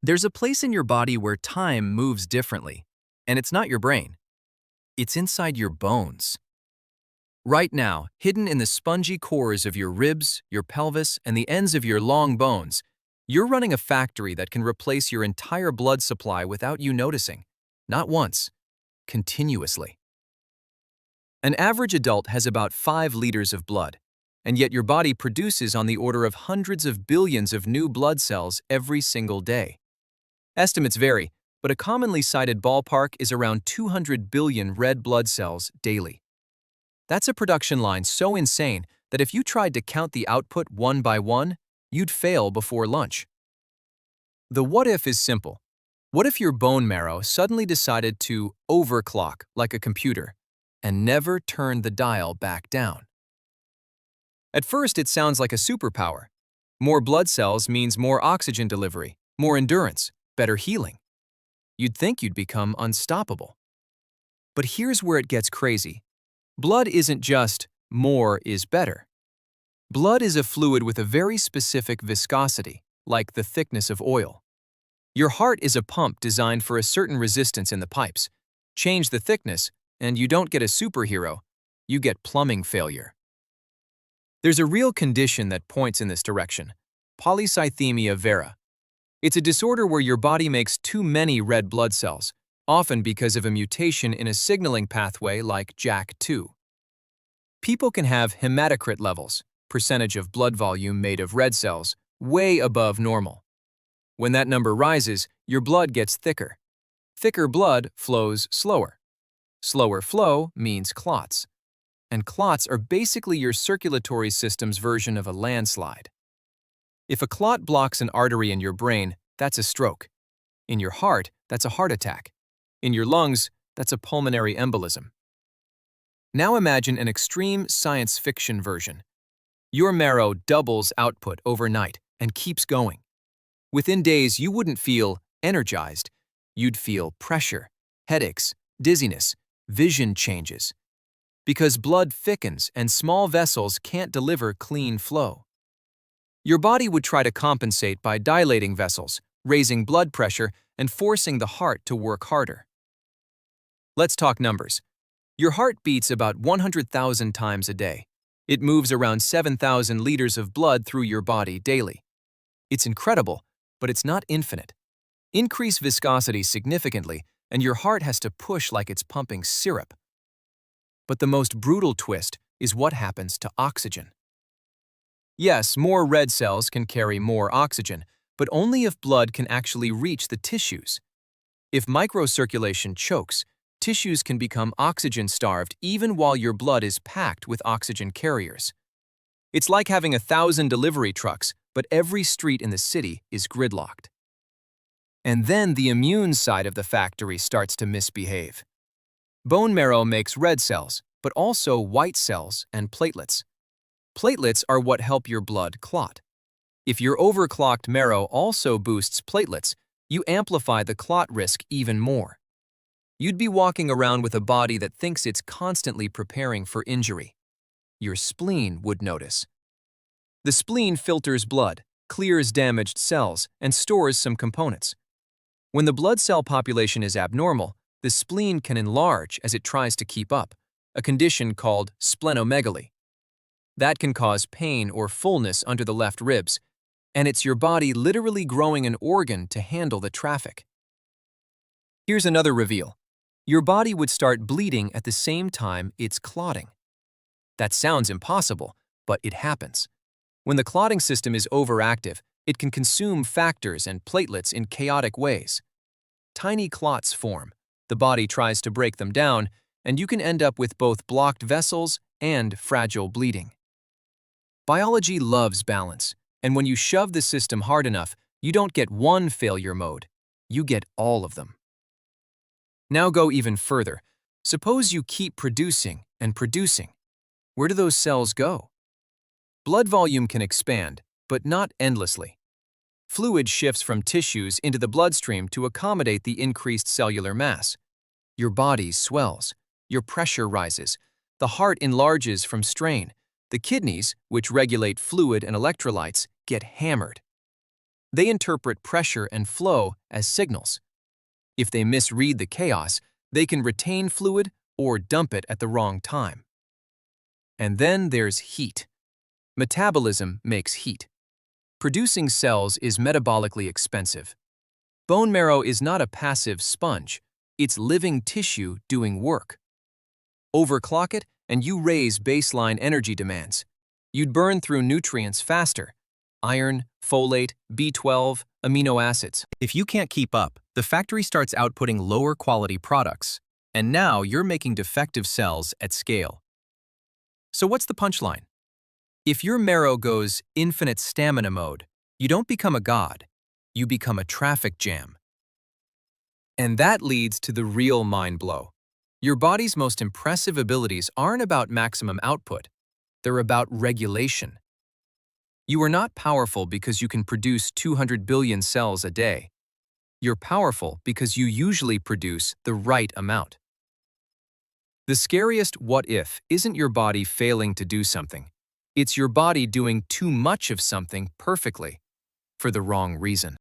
There's a place in your body where time moves differently, and it's not your brain. It's inside your bones. Right now, hidden in the spongy cores of your ribs, your pelvis, and the ends of your long bones, you're running a factory that can replace your entire blood supply without you noticing. Not once, continuously. An average adult has about 5 liters of blood, and yet your body produces on the order of hundreds of billions of new blood cells every single day. Estimates vary, but a commonly cited ballpark is around 200 billion red blood cells daily. That's a production line so insane that if you tried to count the output one by one, you'd fail before lunch. The what if is simple. What if your bone marrow suddenly decided to overclock like a computer and never turned the dial back down? At first, it sounds like a superpower. More blood cells means more oxygen delivery, more endurance, better healing. You'd think you'd become unstoppable. But here's where it gets crazy. Blood isn't just more is better. Blood is a fluid with a very specific viscosity, like the thickness of oil. Your heart is a pump designed for a certain resistance in the pipes. Change the thickness, and you don't get a superhero, you get plumbing failure. There's a real condition that points in this direction: polycythemia vera. It's a disorder where your body makes too many red blood cells, often because of a mutation in a signaling pathway like JAK2. People can have hematocrit levels, percentage of blood volume made of red cells, way above normal. When that number rises, your blood gets thicker. Thicker blood flows slower. Slower flow means clots. And clots are basically your circulatory system's version of a landslide. If a clot blocks an artery in your brain, that's a stroke. In your heart, that's a heart attack. In your lungs, that's a pulmonary embolism. Now imagine an extreme science fiction version. Your marrow doubles output overnight and keeps going. Within days, you wouldn't feel energized. You'd feel pressure, headaches, dizziness, vision changes. Because blood thickens and small vessels can't deliver clean flow. Your body would try to compensate by dilating vessels, raising blood pressure, and forcing the heart to work harder. Let's talk numbers. Your heart beats about 100,000 times a day. It moves around 7,000 liters of blood through your body daily. It's incredible, but it's not infinite. Increase viscosity significantly, and your heart has to push like it's pumping syrup. But the most brutal twist is what happens to oxygen. Yes, more red cells can carry more oxygen, but only if blood can actually reach the tissues. If microcirculation chokes, tissues can become oxygen-starved even while your blood is packed with oxygen carriers. It's like having 1,000 delivery trucks, but every street in the city is gridlocked. And then the immune side of the factory starts to misbehave. Bone marrow makes red cells, but also white cells and platelets. Platelets are what help your blood clot. If your overclocked marrow also boosts platelets, you amplify the clot risk even more. You'd be walking around with a body that thinks it's constantly preparing for injury. Your spleen would notice. The spleen filters blood, clears damaged cells, and stores some components. When the blood cell population is abnormal, the spleen can enlarge as it tries to keep up, a condition called splenomegaly. That can cause pain or fullness under the left ribs, and it's your body literally growing an organ to handle the traffic. Here's another reveal. Your body would start bleeding at the same time it's clotting. That sounds impossible, but it happens. When the clotting system is overactive, it can consume factors and platelets in chaotic ways. Tiny clots form, the body tries to break them down, and you can end up with both blocked vessels and fragile bleeding. Biology loves balance, and when you shove the system hard enough, you don't get one failure mode, you get all of them. Now go even further. Suppose you keep producing and producing. Where do those cells go? Blood volume can expand, but not endlessly. Fluid shifts from tissues into the bloodstream to accommodate the increased cellular mass. Your body swells, your pressure rises, the heart enlarges from strain, the kidneys, which regulate fluid and electrolytes, get hammered. They interpret pressure and flow as signals. If they misread the chaos, they can retain fluid or dump it at the wrong time. And then there's heat. Metabolism makes heat. Producing cells is metabolically expensive. Bone marrow is not a passive sponge. It's living tissue doing work. Overclock it, and you raise baseline energy demands. You'd burn through nutrients faster. Iron, folate, B12, amino acids. If you can't keep up, the factory starts outputting lower quality products. And now you're making defective cells at scale. So what's the punchline? If your marrow goes infinite stamina mode, you don't become a god, you become a traffic jam. And that leads to the real mind blow. Your body's most impressive abilities aren't about maximum output, they're about regulation. You are not powerful because you can produce 200 billion cells a day. You're powerful because you usually produce the right amount. The scariest what if isn't your body failing to do something. It's your body doing too much of something perfectly, for the wrong reason.